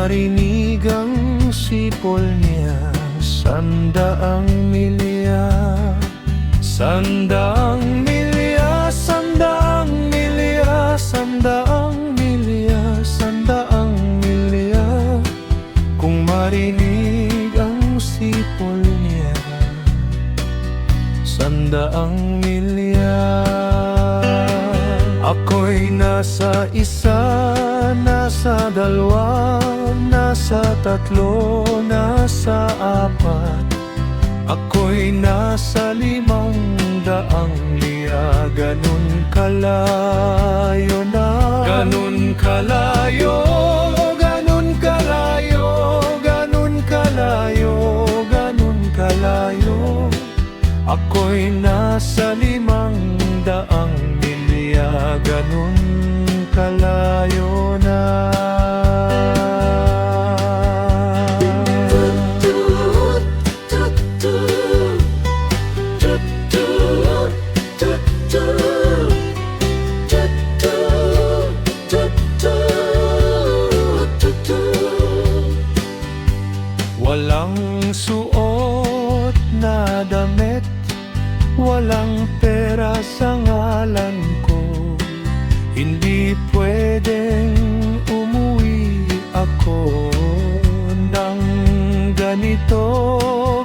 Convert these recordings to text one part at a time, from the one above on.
marinig ang sipol niya, sandaang milya. Sandaang milya, sandaang milya, sandaang milya, sandaang milya. Kung marinig ang sipol niya, sandaang milya. Ako'y nasa isa, nasa dalawa, nasa tatlo, nasa apat. Ako'y nasa 500 milya. Ganun kalayo na, ganun kalayo, ganun kalayo, ganun kalayo, ganun kalayo. Ako'y nasa 500 milya. Ganun kalayo na. Walang suot na damit, walang pera sa ngalan ko. Hindi pwedeng umuwi ako ng ganito,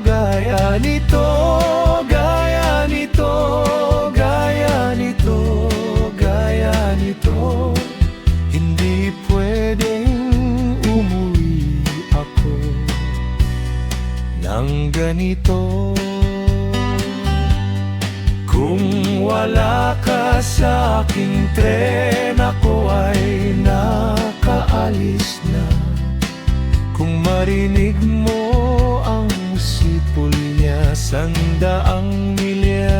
gaya nito, gaya nito, gaya nito, gaya nito. Hindi pwedeng umuwi ako ng ganito. Kung wala ka sa aking tren, ako ay nakaalis na. Kung marinig mo ang sipol niya, sandaang milya.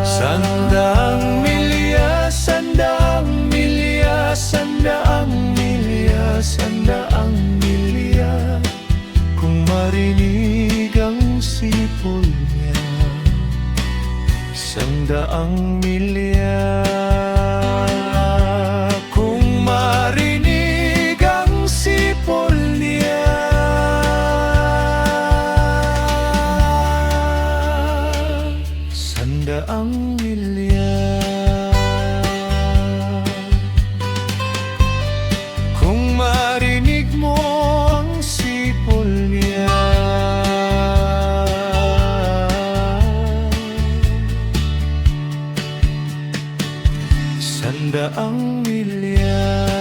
Sandaang milya, sandaang milya, sandaang milya, sandaang milya. Kung marinig ang sipol niya, sandaang milya. Kung marinig ang sipol niya, sandaang milya. Kung marinig mo ang sipol niya, sandaang milya.